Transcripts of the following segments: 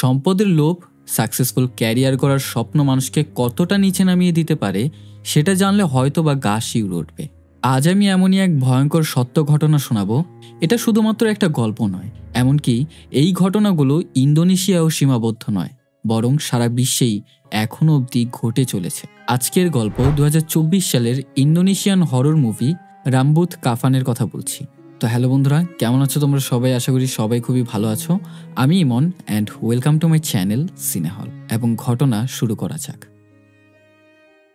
সম্পদের লোভ successful career করার স্বপ্ন মানুষকে কতটা নিচে নামিয়ে দিতে পারে সেটা জানলে হয়তো বা গা শিউরে উঠবে। আজ আমি এমনই এক ভয়ঙ্কর সত্য ঘটনা শোনাবো। এটা শুধুমাত্র একটা গল্প নয়, এমনকি এই ঘটনাগুলো ইন্দোনেশিয়াও সীমাবদ্ধ নয়, বরং সারা বিশ্বেই এখনো অবধি ঘটে চলেছে। আজকের গল্প 2024 সালের ইন্দোনেশিয়ান হরর মুভি রাম্বুত কাফানের কথা বলছি। তো হ্যালো বন্ধুরা, কেমন আছো তোমরা সবাই? আশা করি সবাই খুবই ভালো আছো। আমি Emon and welcome to my channel Cinehall. এবং ঘটনা শুরু করা যাক।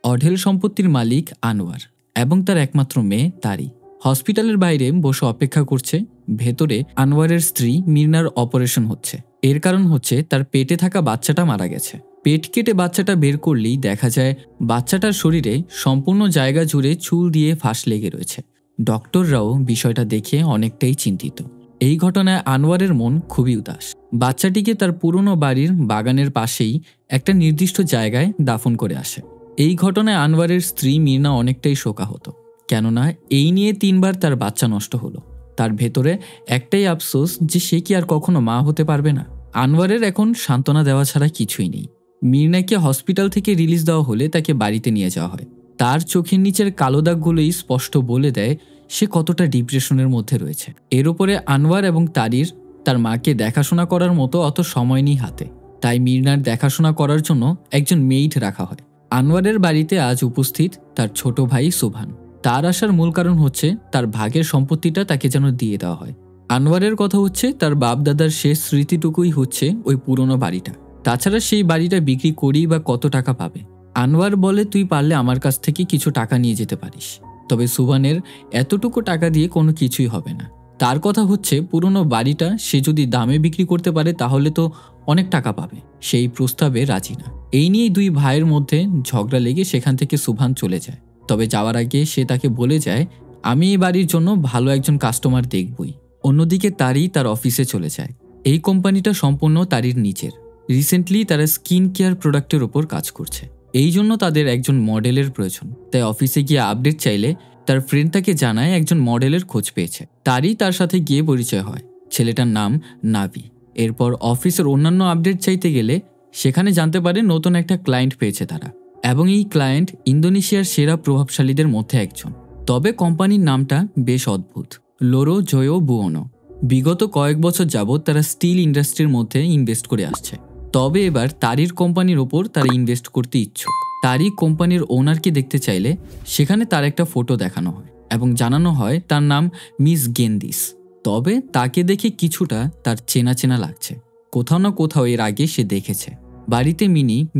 অঢেল সম্পত্তির মালিক আনোয়ার এবং তার একমাত্র মেয়ে তারি হসপিটালের বাইরে বসে অপেক্ষা করছে। ভেতরে আনোয়ারের স্ত্রী মির্নার অপারেশন হচ্ছে। এর কারণ হচ্ছে তার পেটে থাকা বাচ্চাটা মারা গেছে। পেট কেটে বাচ্চাটা বের করলেই দেখা যায় বাচ্চাটার শরীরে সম্পূর্ণ জায়গা জুড়ে চুল দিয়ে ফাঁস লেগে রয়েছে। ডক্টররাও বিষয়টা দেখে অনেকটাই চিন্তিত। এই ঘটনায় আনোয়ারের মন খুবই উদাস। বাচ্চাটিকে তার পুরনো বাড়ির বাগানের পাশেই একটা নির্দিষ্ট জায়গায় দাফন করে আসে। এই ঘটনায় আনোয়ারের স্ত্রী মির্না অনেকটাই শোকাহত, কেননা এই নিয়ে 3 বার তার বাচ্চা নষ্ট হলো। তার ভেতরে একটাই আফসোস যে সে কি আর কখনো মা হতে পারবে না। আনোয়ারের এখন সান্ত্বনা দেওয়া ছাড়া কিছুই নেই। মির্নাকে হসপিটাল থেকে রিলিজ দেওয়া হলে তাকে বাড়িতে নিয়ে যাওয়া হয়। তার চোখের নিচের কালো দাগগুলোই স্পষ্ট বলে দেয় সে কতটা ডিপ্রেশনের মধ্যে রয়েছে। এর উপরে আনোয়ার এবং তারির তার মাকে দেখাশোনা করার মতো অত সময় নেই হাতে, তাই মির্নার দেখাশোনা করার জন্য একজন মেইড রাখা হয়। আনোয়ারের বাড়িতে আজ উপস্থিত তার ছোট ভাই সুভান। তার আসার মূল কারণ হচ্ছে তার ভাগের সম্পত্তিটা তাকে যেন দিয়ে দেওয়া হয়। আনোয়ারের কথা হচ্ছে তার বাপ দাদার শেষ স্মৃতিটুকুই হচ্ছে ওই পুরনো বাড়িটা। তাছাড়া সেই বাড়িটা বিক্রি করেই বা কত টাকা পাবে। আনোয়ার বলে, তুই পারলে আমার কাছ থেকে কিছু টাকা নিয়ে যেতে পারিস। তবে সুভানের এতটুকু টাকা দিয়ে কোনো কিছুই হবে না। তার কথা হচ্ছে পুরনো বাড়িটা সে যদি দামে বিক্রি করতে পারে তাহলে তো অনেক টাকা পাবে। সেই প্রস্তাবে রাজি না। এই নিয়েই 2 ভাইয়ের মধ্যে ঝগড়া লেগে সেখান থেকে সুভান চলে যায়। তবে যাওয়ার আগে সে তাকে বলে যায়, আমি এই বাড়ির জন্য ভালো একজন কাস্টমার দেখবই। অন্যদিকে তারি তার অফিসে চলে যায়। এই কোম্পানিটা সম্পূর্ণ তারির নিচের। রিসেন্টলি তারা স্কিন কেয়ার প্রোডাক্টের ওপর কাজ করছে, এই জন্য তাদের একজন মডেলের প্রয়োজন। তাই অফিসে গিয়ে আপডেট চাইলে তার ফ্রেন্ড তাকে জানায় একজন মডেলের খোঁজ পেয়েছে। তারই তার সাথে গিয়ে পরিচয় হয়। ছেলেটার নাম নাভি। এরপর অফিসের অন্যান্য আপডেট চাইতে গেলে সেখানে জানতে পারে নতুন একটা ক্লায়েন্ট পেয়েছে তারা, এবং এই ক্লায়েন্ট ইন্দোনেশিয়ার সেরা প্রভাবশালীদের মধ্যে একজন। তবে কোম্পানির নামটা বেশ অদ্ভুত, লোরো জয়ো বুয়োনো। বিগত কয়েক বছর যাবৎ তারা স্টিল ইন্ডাস্ট্রির মধ্যে ইনভেস্ট করে আসছে। তবে এবার তারির কোম্পানির ওপর তারা ইনভেস্ট করতে ইচ্ছুক। তারি কোম্পানির ওনারকে দেখতে চাইলে সেখানে তার একটা ফটো দেখানো হয় এবং জানানো হয় তার নাম মিস গেন্দিস। তবে তাকে দেখে কিছুটা তার চেনা চেনা লাগছে, কোথাও না কোথাও এর আগে সে দেখেছে। বাড়িতে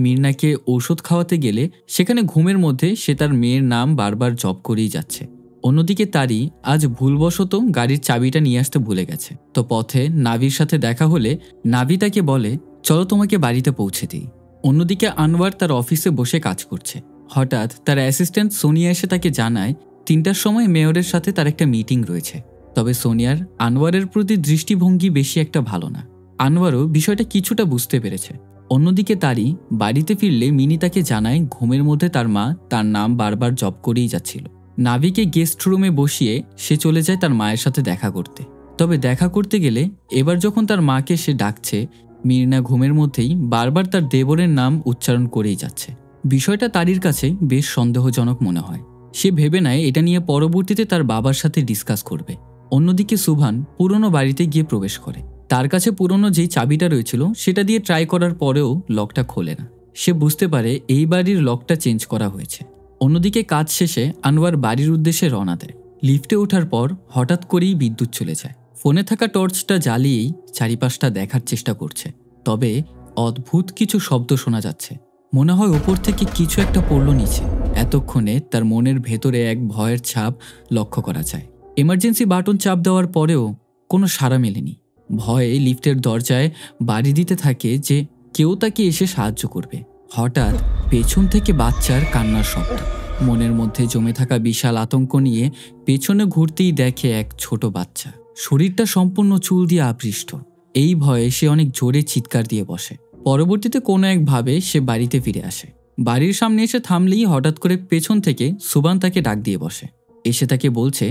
মির্নাকে ঔষধ খাওয়াতে গেলে সেখানে ঘুমের মধ্যে সে তার মেয়ের নাম বারবার জপ করেই যাচ্ছে। অন্যদিকে তারি আজ ভুলবশত গাড়ির চাবিটা নিয়ে আসতে ভুলে গেছে। তো পথে নাভির সাথে দেখা হলে নাভি তাকে বলে, চলো তোমাকে বাড়িতে পৌঁছে দিই। অন্যদিকে আনোয়ার তার অফিসে বসে কাজ করছে। হঠাৎ তার অ্যাসিস্ট্যান্ট সোনিয়া এসে তাকে জানায় 3টার সময় মেয়রের সাথে তার একটা মিটিং রয়েছে। তবে সোনিয়ার আনোয়ারের প্রতি দৃষ্টিভঙ্গি বেশি একটা ভালো না। আনোয়ারও বিষয়টা কিছুটা বুঝতে পেরেছে। অন্যদিকে তারি বাড়িতে ফিরলে মিনি তাকে জানায় ঘুমের মধ্যে তার মা তার নাম বারবার জপ করেই যাচ্ছিল। নাভিকে গেস্ট রুমে বসিয়ে সে চলে যায় তার মায়ের সাথে দেখা করতে। তবে দেখা করতে গেলে এবার যখন তার মাকে সে ডাকছে, মির্না ঘুমের মধ্যেই বারবার তার দেবরের নাম উচ্চারণ করেই যাচ্ছে। বিষয়টা তারির কাছে বেশ সন্দেহজনক মনে হয়। সে ভেবে নেয় এটা নিয়ে পরবর্তীতে তার বাবার সাথে ডিসকাস করবে। অন্যদিকে সুভান পুরনো বাড়িতে গিয়ে প্রবেশ করে। তার কাছে পুরনো যেই চাবিটা রয়েছিল সেটা দিয়ে ট্রাই করার পরেও লকটা খোলে না। সে বুঝতে পারে এই বাড়ির লকটা চেঞ্জ করা হয়েছে। অন্যদিকে কাজ শেষে আনোয়ার বাড়ির উদ্দেশ্যে রওনা দেয়। লিফটে ওঠার পর হঠাৎ করেই বিদ্যুৎ চলে যায়। ফোনে থাকা টর্চটা জ্বালিয়েই চারিপাশটা দেখার চেষ্টা করছে। তবে অদ্ভুত কিছু শব্দ শোনা যাচ্ছে। মনে হয় ওপর থেকে কিছু একটা পড়ল নিচে। এতক্ষণে তার মনের ভেতরে এক ভয়ের ছাপ লক্ষ্য করা যায়। এমার্জেন্সি বাটন চাপ দেওয়ার পরেও কোনো সাড়া মেলেনি। ভয়ে লিফটের দরজায় বাড়ি দিতে থাকে যে কেউ তাকে এসে সাহায্য করবে। হঠাৎ পেছন থেকে বাচ্চার কান্নার শব্দ। মনের মধ্যে জমে থাকা বিশাল আতঙ্ক নিয়ে পেছনে ঘুরতেই দেখে এক ছোট বাচ্চা, শরীরটা সম্পূর্ণ চুল দিয়ে আবৃষ্ট। এই ভয়ে সে অনেক জোরে চিৎকার দিয়ে বসে। পরবর্তীতে কোনো একভাবে সে বাড়িতে ফিরে আসে। বাড়ির সামনে এসে থামলেই হঠাৎ করে পেছন থেকে সুভান তাকে ডাক দিয়ে বসে। এসে তাকে বলছে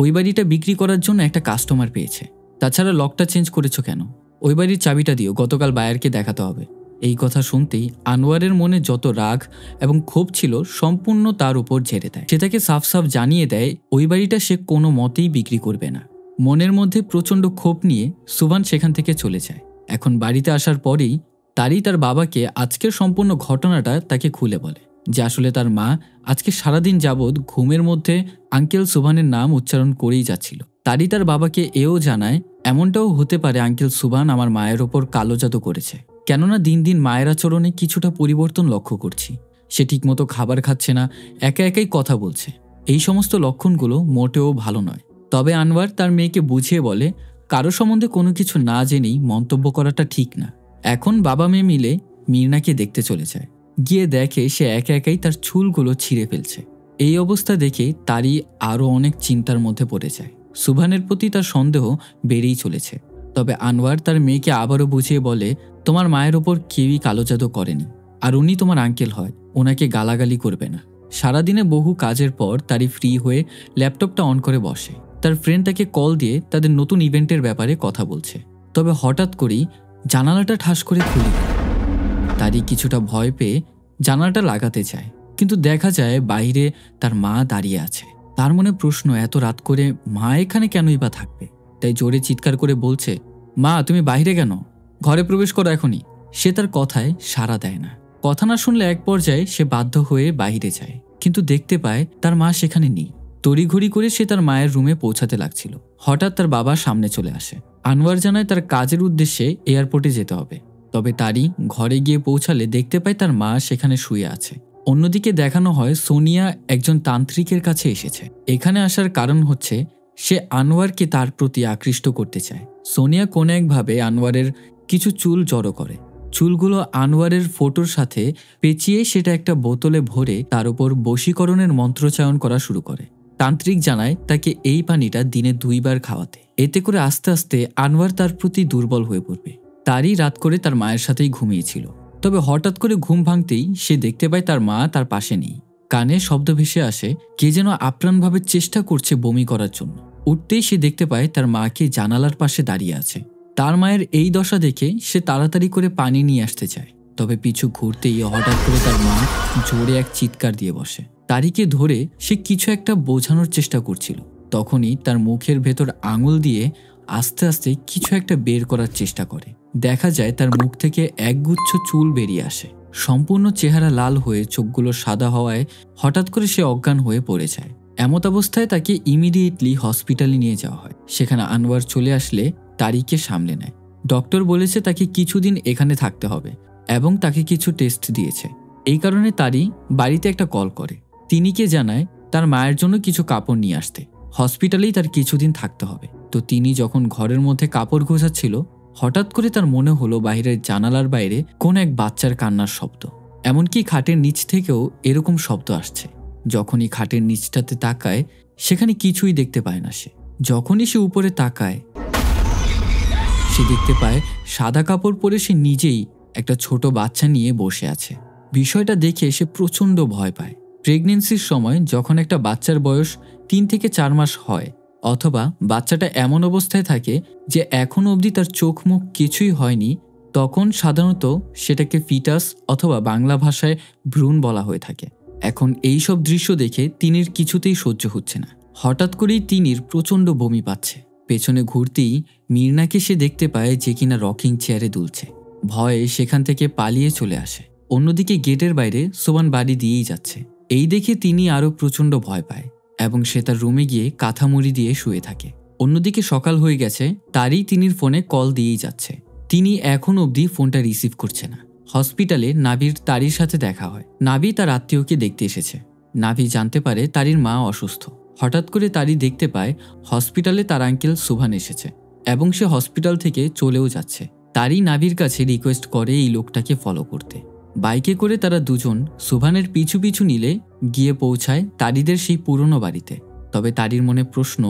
ওই বাড়িটা বিক্রি করার জন্য একটা কাস্টমার পেয়েছে। তাছাড়া লকটা চেঞ্জ করেছো কেন? ওই বাড়ির চাবিটা দিও, গতকাল বায়ারকে দেখাতে হবে। এই কথা শুনতেই আনোয়ারের মনে যত রাগ এবং ক্ষোভ ছিল সম্পূর্ণ তার উপর ঝেড়ে দেয়। সে তাকে সাফ সাফ জানিয়ে দেয় ওই বাড়িটা সে কোনো মতেই বিক্রি করবে না। মনের মধ্যে প্রচণ্ড ক্ষোভ নিয়ে সুভান সেখান থেকে চলে যায়। এখন বাড়িতে আসার পরেই তার বাবাকে আজকের সম্পূর্ণ ঘটনাটা তাকে খুলে বলে যে আসলে তার মা আজকে সারাদিন যাবৎ ঘুমের মধ্যে আঙ্কেল সুভানের নাম উচ্চারণ করেই যাচ্ছিল। তার বাবাকে এও জানায় এমনটাও হতে পারে আঙ্কেল সুভান আমার মায়ের ওপর কালো জাদু করেছে, কেননা দিন দিন মায়ের আচরণে কিছুটা পরিবর্তন লক্ষ্য করছি। সে ঠিকমতো খাবার খাচ্ছে না, একা একাই কথা বলছে। এই সমস্ত লক্ষণগুলো মোটেও ভালো নয়। তবে আনোয়ার তার মেয়েকে বুঝিয়ে বলে কারো সম্বন্ধে কোনো কিছু না জেনেই মন্তব্য করাটা ঠিক না। এখন বাবা মেয়ে মিলে মীরনাকে দেখতে চলে যায়। গিয়ে দেখে সে একা একাই তার চুলগুলো ছিঁড়ে ফেলছে। এই অবস্থা দেখে তারই আরও অনেক চিন্তার মধ্যে পড়ে যায়। সুভানের প্রতি তার সন্দেহ বেড়েই চলেছে। তবে আনোয়ার তার মেয়েকে আবারও বুঝিয়ে বলে তোমার মায়ের ওপর কেউই কালো জাদু করেনি, আর উনি তোমার আঙ্কেল হয়, ওনাকে গালাগালি করবে না। সারাদিনে বহু কাজের পর তারই ফ্রি হয়ে ল্যাপটপটা অন করে বসে। তার ফ্রেন্ড তাকে কল দিয়ে তাদের নতুন ইভেন্টের ব্যাপারে কথা বলছে। তবে হঠাৎ করেই জানালাটা ঠাস করে খুলে গেল। তারই কিছুটা ভয় পেয়ে জানালাটা লাগাতে চায়, কিন্তু দেখা যায় বাইরে তার মা দাঁড়িয়ে আছে। তার মনে প্রশ্ন, এত রাত করে মা এখানে কেনই বা থাকবে? তাই জোরে চিৎকার করে বলছে, মা তুমি বাইরে কেন? ঘরে প্রবেশ করো এখনই। সে তার কথায় সাড়া দেয় না। কথা না শুনলে এক পর্যায়ে সে বাধ্য হয়ে বাইরে যায়, কিন্তু দেখতে পায় তার মা সেখানে নেই। তড়িঘড়ি করে সে তার মায়ের রুমে পৌঁছাতে লাগছিল। হঠাৎ তার বাবা সামনে চলে আসে। আনোয়ার জানায় তার কাজের উদ্দেশ্যে এয়ারপোর্টে যেতে হবে। তবে তারই ঘরে গিয়ে পৌঁছালে দেখতে পায় তার মা সেখানে শুয়ে আছে। অন্যদিকে দেখানো হয় সোনিয়া একজন তান্ত্রিকের কাছে এসেছে। এখানে আসার কারণ হচ্ছে সে আনোয়ারকে তার প্রতি আকৃষ্ট করতে চায়। সোনিয়া কোনো একভাবে আনোয়ারের কিছু চুল জড়ো করে। চুলগুলো আনোয়ারের ফটোর সাথে পেঁচিয়ে সেটা একটা বোতলে ভরে তার উপর বশীকরণের মন্ত্রোচ্চারণ করা শুরু করে। তান্ত্রিক জানায় তাকে এই পানিটা দিনে 2 বার খাওয়াতে। এতে করে আস্তে আস্তে আনোয়ার তার প্রতি দুর্বল হয়ে পড়বে। তারই রাত করে তার মায়ের সাথেই ঘুমিয়েছিল। তবে হঠাৎ করে ঘুম ভাঙতেই সে দেখতে পায় তার মা তার পাশে নেই। কানে শব্দ ভেসে আসে, কে যেন আপ্রাণভাবে চেষ্টা করছে বমি করার জন্য। উঠতেই সে দেখতে পায় তার মাকে জানালার পাশে দাঁড়িয়ে আছে। তার মায়ের এই দশা দেখে সে তাড়াতাড়ি করে পানি নিয়ে আসতে চায়। তবে পিছু ঘুরতেই হঠাৎ করে তার মা জোরে এক চিৎকার দিয়ে বসে। তারিকে ধরে সে কিছু একটা বোঝানোর চেষ্টা করছিল। তখনই তার মুখের ভেতর আঙুল দিয়ে আস্তে আস্তে কিছু একটা বের করার চেষ্টা করে। দেখা যায় তার মুখ থেকে একগুচ্ছ চুল বেরিয়ে আসে। সম্পূর্ণ চেহারা লাল হয়ে চোখগুলো সাদা হওয়ায় হঠাৎ করে সে অজ্ঞান হয়ে পড়ে যায়। এমত অবস্থায় তাকে ইমিডিয়েটলি হসপিটালে নিয়ে যাওয়া হয়। সেখানে আনোয়ার চলে আসলে তারিকে সামলে নেয়। ডক্টর বলেছে তাকে কিছুদিন এখানে থাকতে হবে এবং তাকে কিছু টেস্ট দিয়েছে। এই কারণে তারই বাড়িতে একটা কল করে। তিনিকে জানায় তার মায়ের জন্য কিছু কাপড় নিয়ে আসতে। হসপিটালেই তার কিছুদিন থাকতে হবে। তো তিনি যখন ঘরের মধ্যে কাপড় গোছাচ্ছিল, হঠাৎ করে তার মনে হলো বাইরের জানালার বাইরে কোন এক বাচ্চার কান্নার শব্দ। এমনকি খাটের নিচ থেকেও এরকম শব্দ আসছে। যখনই খাটের নিচটাতে তাকায় সেখানে কিছুই দেখতে পায় না সে। যখনই সে উপরে তাকায় সে দেখতে পায় সাদা কাপড় পরে সে নিজেই একটা ছোট বাচ্চা নিয়ে বসে আছে। বিষয়টা দেখে সে প্রচণ্ড ভয় পায়। প্রেগনেন্সির সময় যখন একটা বাচ্চার বয়স 3 থেকে 4 মাস হয়, অথবা বাচ্চাটা এমন অবস্থায় থাকে যে এখনো অবধি তার চোখ মুখ কিছুই হয়নি, তখন সাধারণত সেটাকে ফিটাস অথবা বাংলা ভাষায় ভ্রূণ বলা হয়ে থাকে। এখন এই সব দৃশ্য দেখে তিনির কিছুতেই সহ্য হচ্ছে না। হঠাৎ করেই তিনির প্রচণ্ড বমি পাচ্ছে। পেছনে ঘুরতেই মীরনাকে সে দেখতে পায় যে কিনা রকিং চেয়ারে দুলছে। ভয়ে সেখান থেকে পালিয়ে চলে আসে। অন্যদিকে গেটের বাইরে সোবান বাড়ি দিয়েই যাচ্ছে। এই দেখে তিনি আরও প্রচণ্ড ভয় পায় এবং সে তার রুমে গিয়ে কাঁথামুড়ি দিয়ে শুয়ে থাকে। অন্যদিকে সকাল হয়ে গেছে, তারই তিনির ফোনে কল দিয়েই যাচ্ছে। তিনি এখন অবধি ফোনটা রিসিভ করছে না। হসপিটালে নাভির তারির সাথে দেখা হয়। নাভি তার আত্মীয়কে দেখতে এসেছে। নাভি জানতে পারে তারির মা অসুস্থ। হঠাৎ করে তারই দেখতে পায় হসপিটালে তার আঙ্কেল সুভান এসেছে এবং সে হসপিটাল থেকে চলেও যাচ্ছে। তারই নাভির কাছে রিকোয়েস্ট করে এই লোকটাকে ফলো করতে। বাইকে করে তারা দুজন সুভানের পিছু পিছু নিলে গিয়ে পৌঁছায় তারিদের সেই পুরনো বাড়িতে। তবে তারির মনে প্রশ্ন,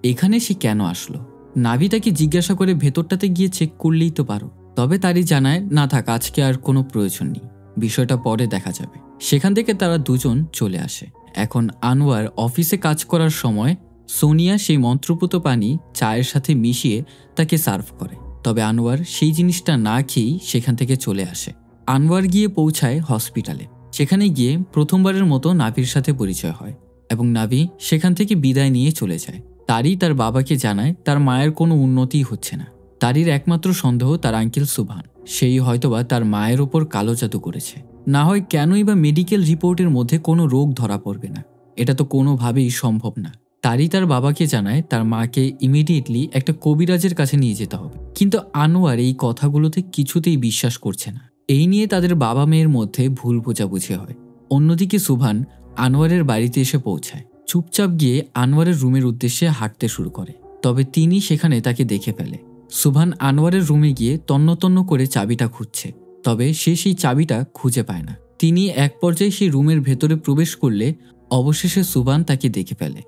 এখানে সে কেন আসলো? নাভি তাকে জিজ্ঞাসা করে ভেতরটাতে গিয়ে চেক করলেই তো পারো। তবে তারই জানায় না থাক, আজকে আর কোনো প্রয়োজন নেই, বিষয়টা পরে দেখা যাবে। সেখান থেকে তারা দুজন চলে আসে। এখন আনোয়ার অফিসে কাজ করার সময় সোনিয়া সেই মন্ত্রপুত পানি চায়ের সাথে মিশিয়ে তাকে সার্ভ করে। তবে আনোয়ার সেই জিনিসটা না খেয়েই সেখান থেকে চলে আসে। আনোয়ার গিয়ে পৌঁছায় হসপিটালে। সেখানে গিয়ে প্রথমবারের মতো নাভির সাথে পরিচয় হয় এবং নাভি সেখান থেকে বিদায় নিয়ে চলে যায়। তারই তার বাবাকে জানায় তার মায়ের কোনো উন্নতিই হচ্ছে না। তারই একমাত্র সন্দেহ তার আঙ্কেল সুবহান, সেই হয়তোবা তার মায়ের ওপর কালো জাদু করেছে। না হয় কেনই বা মেডিকেল রিপোর্টের মধ্যে কোনো রোগ ধরা পড়বে না? এটা তো কোনোভাবেই সম্ভব না। তারই তার বাবাকে জানায় তার মাকে ইমিডিয়েটলি একটা কবিরাজের কাছে নিয়ে যেতে হবে। কিন্তু আনোয়ার এই কথাগুলোতে কিছুতেই বিশ্বাস করছে না। এই নিয়ে তাদের বাবা মেয়ের মধ্যে ভুল বোঝাবুঝি হয়। অন্যদিকে সুবহান আনোয়ারের বাড়িতে এসে পৌঁছায়। চুপচাপ গিয়ে আনোয়ারের রুমের উদ্দেশ্যে হাঁটতে শুরু করে। তবে তিনি সেখানে তাকে দেখে ফেলে। সুবহান আনোয়ারের রুমে গিয়ে তন্ন করে চাবিটা খুঁজছে, তবে সে সেই চাবিটা খুঁজে পায় না। তিনি এক পর্যায়ে সেই রুমের ভেতরে প্রবেশ করলে অবশেষে সুবহান তাকে দেখে ফেলে।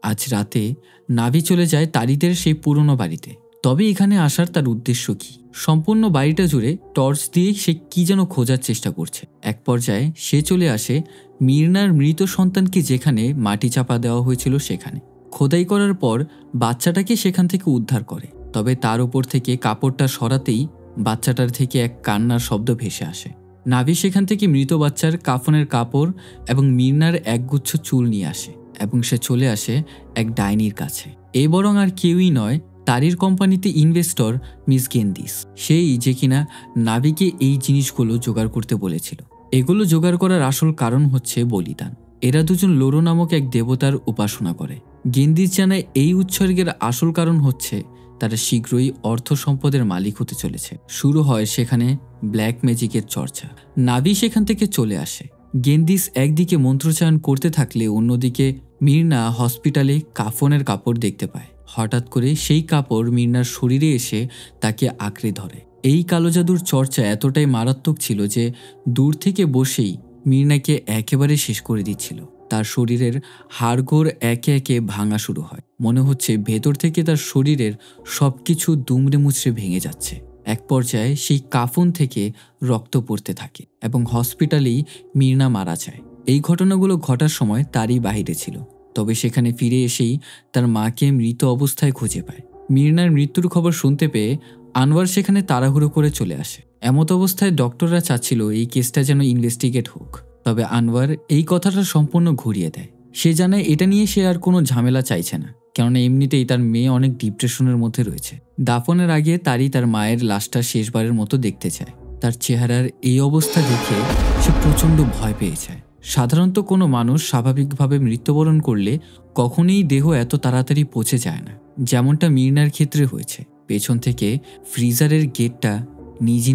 আজ রাতে নাভি চলে যায় তারিদের সেই পুরনো বাড়িতে। তবে এখানে আসার তার উদ্দেশ্য কি? সম্পূর্ণ বাড়িটা জুড়ে টর্চ দিয়ে সে কি যেন খোঁজার চেষ্টা করছে। এক পর্যায়ে সে চলে আসে মির্নার মৃত সন্তানকে যেখানে মাটি চাপা দেওয়া হয়েছিল সেখানে। খোদাই করার পর বাচ্চাটাকে সেখান থেকে উদ্ধার করে। তবে তার উপর থেকে কাপড়টা সরাতেই বাচ্চাটার থেকে এক কান্নার শব্দ ভেসে আসে। নাভি সেখান থেকে মৃত বাচ্চার কাফনের কাপড় এবং মির্নার একগুচ্ছ চুল নিয়ে আসে এবং সে চলে আসে এক ডাইনির কাছে। এ বরং আর কেউই নয়, তারির কোম্পানিতে ইনভেস্টর মিস গেন্দিস, সেই যে কিনা নাভিকে এই জিনিসগুলো জোগাড় করতে বলেছিল। এগুলো জোগাড় করার আসল কারণ হচ্ছে বলিদান। এরা দুজন লোরো নামক এক দেবতার উপাসনা করে। গেন্দিস জানায় এই উৎসর্গের আসল কারণ হচ্ছে তারা শীঘ্রই অর্থ সম্পদের মালিক হতে চলেছে। শুরু হয় সেখানে ব্ল্যাক ম্যাজিকের চর্চা। নাভি সেখান থেকে চলে আসে। গেন্দিস একদিকে মন্ত্রচায়ন করতে থাকলে অন্যদিকে মির্না হসপিটালে কাফনের কাপড় দেখতে পায়। হঠাৎ করে সেই কাপড় মির্নার শরীরে এসে তাকে আঁকড়ে ধরে। এই কালো জাদুর চর্চা এতটাই মারাত্মক ছিল যে দূর থেকে বসেই মির্নাকে একেবারে শেষ করে দিচ্ছিল। তার শরীরের হাড়গোড় একে একে ভাঙা শুরু হয়। মনে হচ্ছে ভেতর থেকে তার শরীরের সবকিছু দুমড়ে মুচড়ে ভেঙে যাচ্ছে। এক পর্যায়ে সেই কাফন থেকে রক্ত পড়তে থাকে এবং হসপিটালেই মির্না মারা যায়। এই ঘটনাগুলো ঘটার সময় তারই বাহিরে ছিল। তবে সেখানে ফিরে এসেই তার মাকে মৃত অবস্থায় খুঁজে পায়। মির্নার মৃত্যুর খবর শুনতে পেয়ে আনোয়ার সেখানে তাড়াহুড়ো করে চলে আসে। এমত অবস্থায় ডক্টররা চাচ্ছিল এই কেসটা যেন ইনভেস্টিগেট হোক। তবে আনোয়ার এই কথাটা সম্পূর্ণ ঘুরিয়ে দেয়। সে জানায় এটা নিয়ে সে আর কোনো ঝামেলা চাইছে না, কেননা এমনিতেই তার মেয়ে অনেক ডিপ্রেশনের মধ্যে রয়েছে। দাফনের আগে তারই তার মায়ের লাশটা শেষবারের মতো দেখতে চায়। তার চেহারার এই অবস্থা দেখে সে প্রচণ্ড ভয় পেয়ে যায়। সাধারণত কোনো মানুষ স্বাভাবিকভাবে মৃত্যুবরণ করলে কখনোই দেহ এত তাড়াতাড়ি পচে যায় না, যেমনটা মির্নার ক্ষেত্রে হয়েছে। পেছন থেকে ফ্রিজারের গেটটা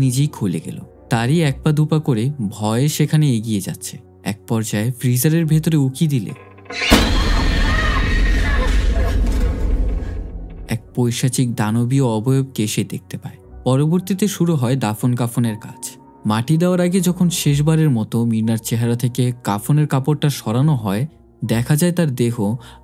নিজেই খুলে গেল। তারই এক পা দুপা করে ভয়ে সেখানে এগিয়ে যাচ্ছে। এক পর্যায়ে ফ্রিজারের ভেতরে উকি দিলে এক পৈশাচিক দানবীয় অবয়বকে সে দেখতে পায়। পরবর্তীতে শুরু হয় দাফন কাফনের কাজ। মাটি দেওয়ার আগে যখন শেষবারের মতো মির্নার চেহারা থেকে কাফনের কাপড়টা সরানো হয়, দেখা যায় তার দেহ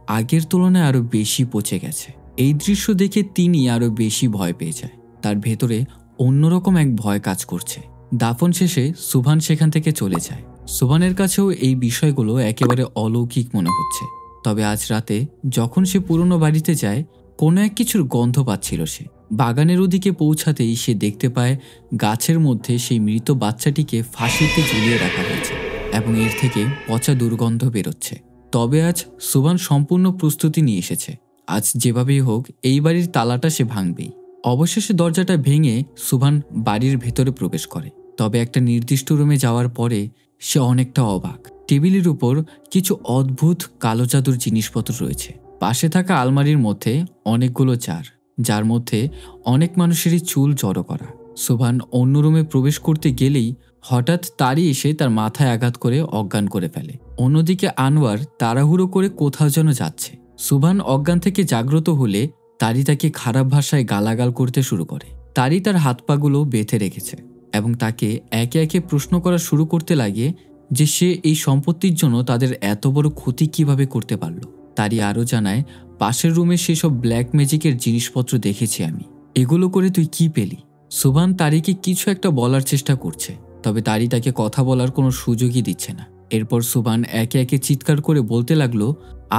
আগের তুলনায় আরো বেশি পচে গেছে। এই দৃশ্য দেখে তিনি আরো বেশি ভয় পেয়ে যায়। তার ভেতরে অন্যরকম এক ভয় কাজ করছে। দাফন শেষে সুবহান সেখান থেকে চলে যায়। সুবহানের কাছেও এই বিষয়গুলো একেবারে অলৌকিক মনে হচ্ছে। তবে আজ রাতে যখন সে পুরনো বাড়িতে যায়, কোনো এক কিছুর গন্ধ পাচ্ছিল সে। বাগানের ওদিকে পৌঁছাতেই সে দেখতে পায় গাছের মধ্যে সেই মৃত বাচ্চাটিকে ফাঁসিতে ঝুলিয়ে রাখা হয়েছে এবং এর থেকে পচা দুর্গন্ধ বেরোচ্ছে। তবে আজ সুবহান সম্পূর্ণ প্রস্তুতি নিয়ে এসেছে। আজ যেভাবেই হোক এই বাড়ির তালাটা সে ভাঙবেই। অবশেষে দরজাটা ভেঙে সুবহান বাড়ির ভেতরে প্রবেশ করে। তবে একটা নির্দিষ্ট রুমে যাওয়ার পরে সে অনেকটা অবাক। টেবিলের উপর কিছু অদ্ভুত কালো জাদুর জিনিসপত্র রয়েছে। পাশে থাকা আলমারির মধ্যে অনেকগুলো জার, যার মধ্যে অনেক মানুষেরই চুল জড়ো করা। সুবহান অন্য রুমে প্রবেশ করতে গেলেই হঠাৎ তারই এসে তার মাথায় আঘাত করে অজ্ঞান করে ফেলে। অন্যদিকে আনোয়ার তাড়াহুড়ো করে কোথাও যেন যাচ্ছে। সুবহান অজ্ঞান থেকে জাগ্রত হলে তারই তাকে খারাপ ভাষায় গালাগাল করতে শুরু করে। তারই তার হাত পাগুলো বেঁধে রেখেছে এবং তাকে একে একে প্রশ্ন করা শুরু করতে লাগে যে সে এই সম্পত্তির জন্য তাদের এত বড় ক্ষতি কিভাবে করতে পারল। তারই আরও জানায়, পাশের রুমে সেসব ব্ল্যাক ম্যাজিকের জিনিসপত্র দেখেছি আমি, এগুলো করে তুই কি পেলি? সুবহান তারিকে কিছু একটা বলার চেষ্টা করছে, তবে তারই তাকে কথা বলার কোনো সুযোগই দিচ্ছে না। এরপর সুবহান একে একে চিৎকার করে বলতে লাগলো,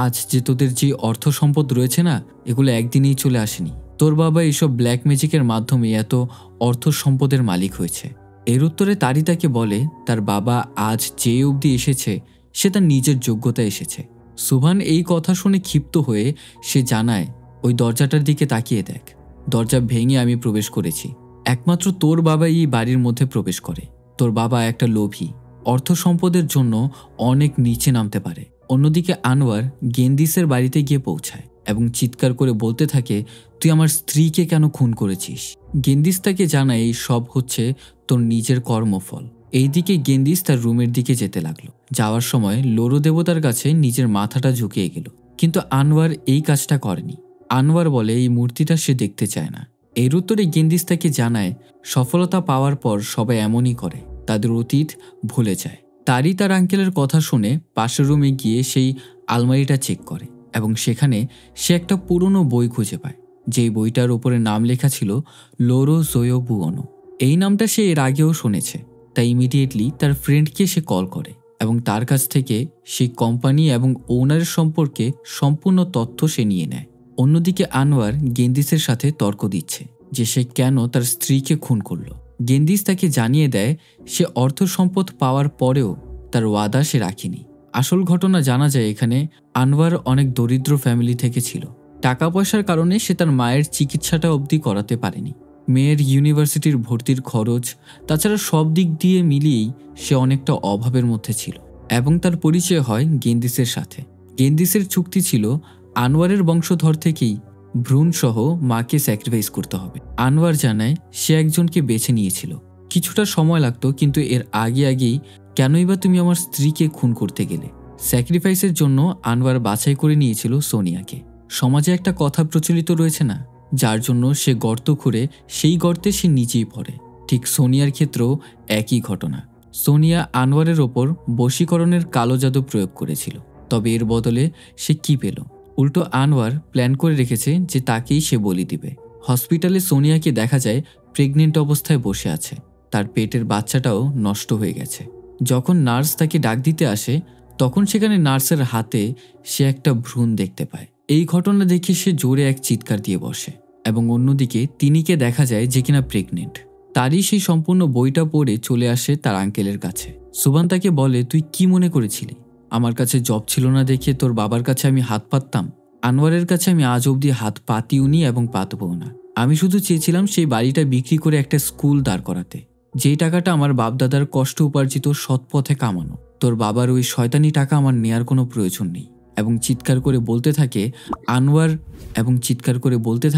আজ যে তোদের যে অর্থ সম্পদ রয়েছে না, এগুলো একদিনেই চলে আসেনি। তোর বাবা এইসব ব্ল্যাক ম্যাজিকের মাধ্যমে এত অর্থ সম্পদের মালিক হয়েছে। এর উত্তরে তারি তাকে বলে তার বাবা আজ যে অবধি এসেছে সে তার নিজের যোগ্যতা এসেছে। সুভান এই কথা শুনে ক্ষিপ্ত হয়ে সে জানায়, ওই দরজাটার দিকে তাকিয়ে দেখ, দরজা ভেঙে আমি প্রবেশ করেছি। একমাত্র তোর বাবা এই বাড়ির মধ্যে প্রবেশ করে। তোর বাবা একটা লোভী, অর্থ সম্পদের জন্য অনেক নিচে নামতে পারে। অন্যদিকে আনোয়ার গেন্দিসের বাড়িতে গিয়ে পৌঁছায় এবং চিৎকার করে বলতে থাকে, তুই আমার স্ত্রীকে কেন খুন করেছিস? গেন্দিস তাকে জানায় এই সব হচ্ছে তোর নিজের কর্মফল। এইদিকে গেন্দিস তার রুমের দিকে যেতে লাগলো। যাওয়ার সময় লোরো দেবতার কাছে নিজের মাথাটা ঝুঁকিয়ে গেল, কিন্তু আনোয়ার এই কাজটা করেনি। আনোয়ার বলে এই মূর্তিটা সে দেখতে চায় না। এর উত্তরে গেন্দিস তাকে জানায়, সফলতা পাওয়ার পর সবাই এমনই করে, তাদের অতীত ভুলে যায়। তারই তার আঙ্কেলের কথা শুনে পাশের রুমে গিয়ে সেই আলমারিটা চেক করে এবং সেখানে সে একটা পুরনো বই খুঁজে পায়, যেই বইটার উপরে নাম লেখা ছিল লোরো জোয়ো বুয়োনো। এই নামটা সে এর আগেও শুনেছে, তাই ইমিডিয়েটলি তার ফ্রেন্ডকে সে কল করে এবং তার কাছ থেকে সেই কোম্পানি এবং ওনারের সম্পর্কে সম্পূর্ণ তথ্য সে নিয়ে নেয়। অন্যদিকে আনোয়ার গেন্দিসের সাথে তর্ক দিচ্ছে যে সে কেন তার স্ত্রীকে খুন করল। গেন্দিস তাকে জানিয়ে দেয় সে অর্থ সম্পদ পাওয়ার পরেও তার ওয়াদা সে রাখেনি। আসল ঘটনা জানা যায় এখানে আনোয়ার অনেক দরিদ্র ফ্যামিলি থেকে ছিল। টাকা পয়সার কারণে সে তার মায়ের চিকিৎসাটা অবধি করাতে পারেনি। মেয়ের ইউনিভার্সিটির ভর্তির খরচ, তাছাড়া সব দিক দিয়ে মিলিয়েই সে অনেকটা অভাবের মধ্যে ছিল এবং তার পরিচয় হয় গেন্দিসের সাথে। গেন্দিসের চুক্তি ছিল আনোয়ারের বংশধর থেকেই ভ্রূণসহ মাকে স্যাক্রিফাইস করতে হবে। আনোয়ার জানায় সে একজনকে বেছে নিয়েছিল, কিছুটা সময় লাগতো, কিন্তু এর আগেই কেনই বা তুমি আমার স্ত্রীকে খুন করতে গেলে? স্যাক্রিফাইসের জন্য আনোয়ার বাছাই করে নিয়েছিল সোনিয়াকে। সমাজে একটা কথা প্রচলিত রয়েছে না, যার জন্য সে গর্ত খুঁড়ে সেই গর্তে সে নিজেই পড়ে। ঠিক সোনিয়ার ক্ষেত্রেও একই ঘটনা। সোনিয়া আনোয়ারের ওপর বশীকরণের কালো জাদু প্রয়োগ করেছিল, তবে এর বদলে সে কি পেল? উল্টো আনোয়ার প্ল্যান করে রেখেছে যে তাকেই সে বলি দিবে। হসপিটালে সোনিয়াকে দেখা যায় প্রেগনেন্ট অবস্থায় বসে আছে, তার পেটের বাচ্চাটাও নষ্ট হয়ে গেছে। যখন নার্স তাকে ডাক দিতে আসে তখন সেখানে নার্সের হাতে সে একটা ভ্রূণ দেখতে পায়। এই ঘটনা দেখে সে জোরে এক চিৎকার দিয়ে বসে এবং অন্যদিকে তিনিকে দেখা যায় যে কিনা প্রেগনেন্ট। তারই সেই সম্পূর্ণ বইটা পড়ে চলে আসে তার আঙ্কেলের কাছে। সুভান তাকে বলে, তুই কি মনে করেছিলি আমার কাছে জব ছিল না দেখে তোর বাবার কাছে আমি হাত পাততাম? আনোয়ারের কাছে আমি আজ অবধি হাত পাতিওনি এবং পাতবও না। আমি শুধু চেয়েছিলাম সেই বাড়িটা বিক্রি করে একটা স্কুল দাঁড় করাতে, যেই টাকাটা আমার বাপদাদার কষ্ট উপার্জিত সৎ পথে কামানো। তোর বাবার ওই শয়তানি টাকা আমার নেয়ার কোনো প্রয়োজন নেই। এবং চিৎকার করে বলতে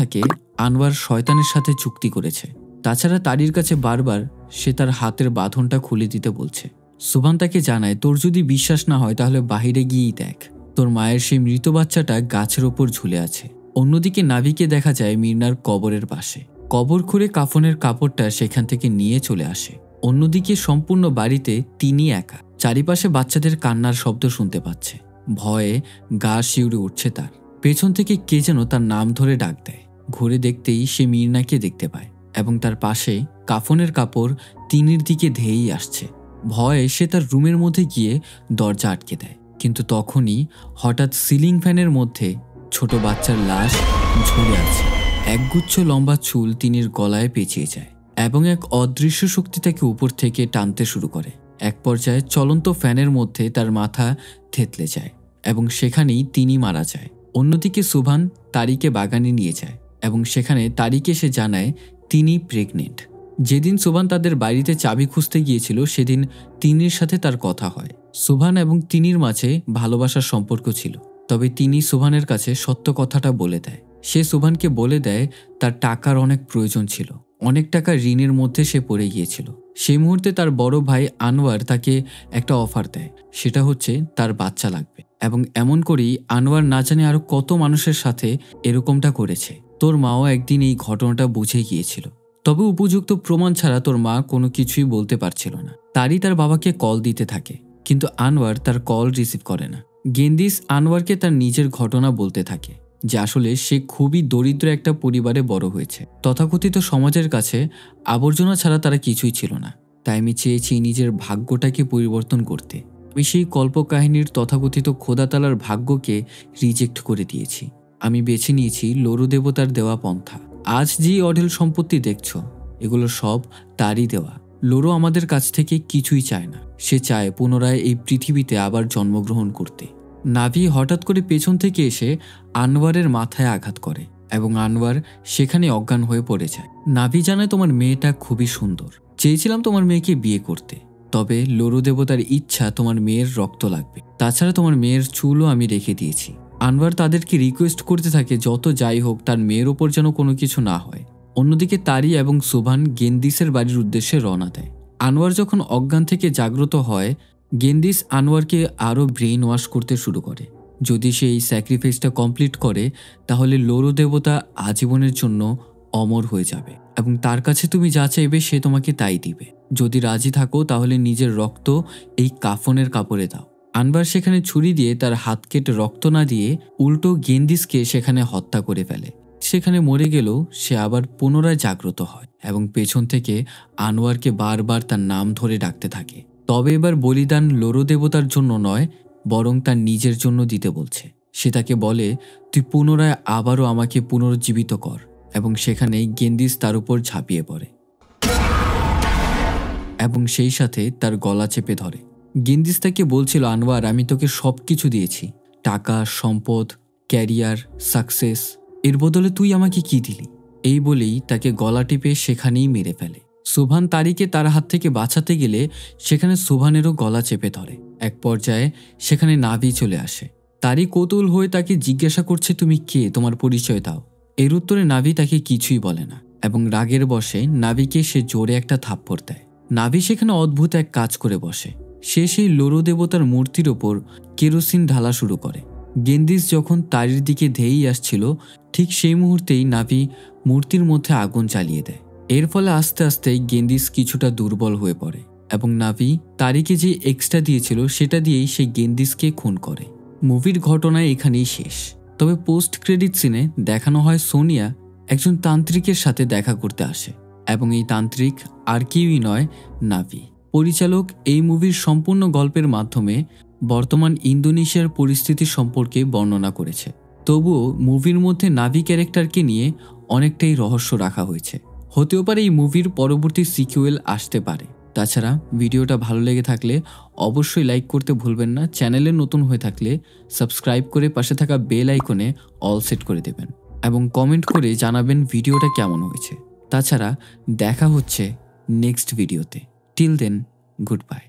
থাকে আনোয়ার শয়তানের সাথে চুক্তি করেছে। তাছাড়া তারির কাছে বারবার সে তার হাতের বাঁধনটা খুলে দিতে বলছে। সুভান তাকে জানায়, তোর যদি বিশ্বাস না হয় তাহলে বাহিরে গিয়েই দেখ, তোর মায়ের সেই মৃত বাচ্চাটা গাছের ওপর ঝুলে আছে। অন্যদিকে নাভিকে দেখা যায় মির্নার কবরের পাশে। কবর খুঁড়ে কাফনের কাপড়টা সেখান থেকে নিয়ে চলে আসে। অন্যদিকে সম্পূর্ণ বাড়িতে তিনি একা। চারিপাশে বাচ্চাদের কান্নার শব্দ শুনতে পাচ্ছে। ভয়ে গা শিউরে উঠছে তার। পেছন থেকে কে যেন তার নাম ধরে ডাক দেয়। ঘুরে দেখতেই সে মির্নাকে দেখতে পায় এবং তার পাশে কাফনের কাপড় তিনির দিকে ধেয়েই আসছে। ভয়ে সে তার রুমের মধ্যে গিয়ে দরজা আটকে দেয়, কিন্তু তখনই হঠাৎ সিলিং ফ্যানের মধ্যে ছোট বাচ্চার লাশ ঝুলে আছে। একগুচ্ছ লম্বা চুল তিনির গলায় পেঁচিয়ে যায় এবং এক অদৃশ্য শক্তি তাকে উপর থেকে টানতে শুরু করে। এক পর্যায়ে চলন্ত ফ্যানের মধ্যে তার মাথা থেতলে যায় এবং সেখানেই তিনি মারা যায়। অন্যদিকে সুভান তারিকে বাগানে নিয়ে যায় এবং সেখানে তারিকে সে জানায় তিনি প্রেগনেন্ট। যেদিন সুভান তাদের বাড়িতে চাবি খুঁজতে গিয়েছিল সেদিন তিনির সাথে তার কথা হয়। সুভান এবং তিনির মাঝে ভালোবাসার সম্পর্ক ছিল, তবে তিনি সুভানের কাছে সত্য কথাটা বলে দেয়। সে সুভানকে বলে দেয় তার টাকার অনেক প্রয়োজন ছিল, অনেক টাকা ঋণের মধ্যে সে পড়ে গিয়েছিল। সেই মুহূর্তে তার বড় ভাই আনোয়ার তাকে একটা অফার দেয়, সেটা হচ্ছে তার বাচ্চা লাগবে। এবং এমন করেই আনোয়ার না জানে আরো কত মানুষের সাথে এরকমটা করেছে। তোর মাও একদিন এই ঘটনাটা বুঝে গিয়েছিল, তবে উপযুক্ত প্রমাণ ছাড়া তোর মা কোনো কিছুই বলতে পারছিল না। তারই তার বাবাকে কল দিতে থাকে, কিন্তু আনোয়ার তার কল রিসিভ করে না। গেন্দিস আনোয়ারকে তার নিজের ঘটনা বলতে থাকে যে আসলে সে খুবই দরিদ্র একটা পরিবারে বড় হয়েছে। তথাকথিত সমাজের কাছে আবর্জনা ছাড়া তারা কিছুই ছিল না। তাই আমি চেয়েছি নিজের ভাগ্যটাকে পরিবর্তন করতে। আমি সেই কল্পকাহিনীর তথাকথিত খোদাতালার ভাগ্যকে রিজেক্ট করে দিয়েছি। আমি বেছে নিয়েছি লোরো দেবতার দেওয়া পন্থা। আজ যে অঢেল সম্পত্তি দেখছো এগুলো সব তারই দেওয়া। লোরো আমাদের কাছ থেকে কিছুই চায় না, সে চায় পুনরায় এই পৃথিবীতে আবার জন্মগ্রহণ করতে। নাভি হঠাৎ করে পেছন থেকে এসে আনোয়ারের মাথায় আঘাত করে এবং আনোয়ার সেখানে অজ্ঞান হয়ে পড়ে যায়। নাভি জানায় তোমার মেয়েটা খুবই সুন্দর, চেয়েছিলাম তোমার মেয়েকে বিয়ে করতে, তবে লোরো দেবতার ইচ্ছা তোমার মেয়ের রক্ত লাগবে, তাছাড়া তোমার মেয়ের চুলও আমি রেখে দিয়েছি। আনোয়ার তাদেরকে রিকোয়েস্ট করতে থাকে যত যাই হোক তার মেয়ের ওপর যেন কোনো কিছু না হয়। অন্যদিকে তারি এবং সুভান গেন্দিসের বাড়ির উদ্দেশ্যে রওনা দেয়। আনোয়ার যখন অজ্ঞান থেকে জাগ্রত হয়, গেন্দিস আনোয়ারকে আরও ব্রেইন ওয়াশ করতে শুরু করে। যদি সে এই স্যাক্রিফাইসটা কমপ্লিট করে তাহলে লোরো দেবতা আজীবনের জন্য অমর হয়ে যাবে এবং তার কাছে তুমি যা চাইবে সে তোমাকে তাই দিবে। যদি রাজি থাকো তাহলে নিজের রক্ত এই কাফনের কাপড়ে দাও। আনবার সেখানে ছুরি দিয়ে তার হাত কেটে রক্ত না দিয়ে উল্টো গেন্দিসকে সেখানে হত্যা করে ফেলে। সেখানে মরে গেলেও সে আবার পুনরায় জাগ্রত হয় এবং পেছন থেকে আনোয়ারকে বারবার তার নাম ধরে ডাকতে থাকে। তবে এবার বলিদান লোরো দেবতার জন্য নয়, বরং তার নিজের জন্য দিতে বলছে। সে তাকে বলে, তুই পুনরায় আবারও আমাকে পুনরুজ্জীবিত কর, এবং সেখানেই গেন্দিস তার উপর ঝাঁপিয়ে পড়ে এবং সেই সাথে তার গলা চেপে ধরে। গেন্দিস তাকে বলছিল, আনোয়ার, আমি তোকে সব কিছু দিয়েছি, টাকা, সম্পদ, ক্যারিয়ার, সাকসেস, এর বদলে তুই আমাকে কি দিলি? এই বলেই তাকে গলা টিপে সেখানেই মেরে ফেলে। সুভান তারিকে তার হাত থেকে বাঁচাতে গেলে সেখানে সুভানেরও গলা চেপে ধরে। এক পর্যায়ে সেখানে নাভি চলে আসে। তারি কৌতূহল হয়ে তাকে জিজ্ঞাসা করছে, তুমি কে, তোমার পরিচয় দাও। এর উত্তরে নাভি তাকে কিছুই বলে না এবং রাগের বশে নাভিকে সে জোরে একটা থাপ্পড় দেয়। নাভি সেখানে অদ্ভুত এক কাজ করে বসে। সে সেই লোরো দেবতার মূর্তির ওপর কেরোসিন ঢালা শুরু করে। গেন্দিস যখন তারির দিকে ধেয়েই আসছিল, ঠিক সেই মুহূর্তেই নাভি মূর্তির মধ্যে আগুন জ্বালিয়ে দেয়। এর ফলে আস্তে আস্তে গেন্দিস কিছুটা দুর্বল হয়ে পড়ে এবং নাভি তারিকে যে এক্সট্রা দিয়েছিল সেটা দিয়েই সে গেন্দিসকে খুন করে। মুভির ঘটনা এখানেই শেষ। তবে পোস্ট ক্রেডিট সিনে দেখানো হয় সোনিয়া একজন তান্ত্রিকের সাথে দেখা করতে আসে এবং এই তান্ত্রিক আর কেউই নয়, নাভি। পরিচালক এই মুভির সম্পূর্ণ গল্পের মাধ্যমে বর্তমান ইন্দোনেশিয়ার পরিস্থিতি সম্পর্কে বর্ণনা করেছে। তবুও মুভির মধ্যে নাভি ক্যারেক্টারকে নিয়ে অনেকটাই রহস্য রাখা হয়েছে। হতেও পারে এই মুভির পরবর্তী সিকুয়েল আসতে পারে। তাছাড়া ভিডিওটা ভালো লেগে থাকলে অবশ্যই লাইক করতে ভুলবেন না। চ্যানেলে নতুন হয়ে থাকলে সাবস্ক্রাইব করে পাশে থাকা বেল আইকনে অল সেট করে দেবেন এবং কমেন্ট করে জানাবেন ভিডিওটা কেমন হয়েছে। তাছাড়া দেখা হচ্ছে নেক্সট ভিডিওতে। Till then, good by.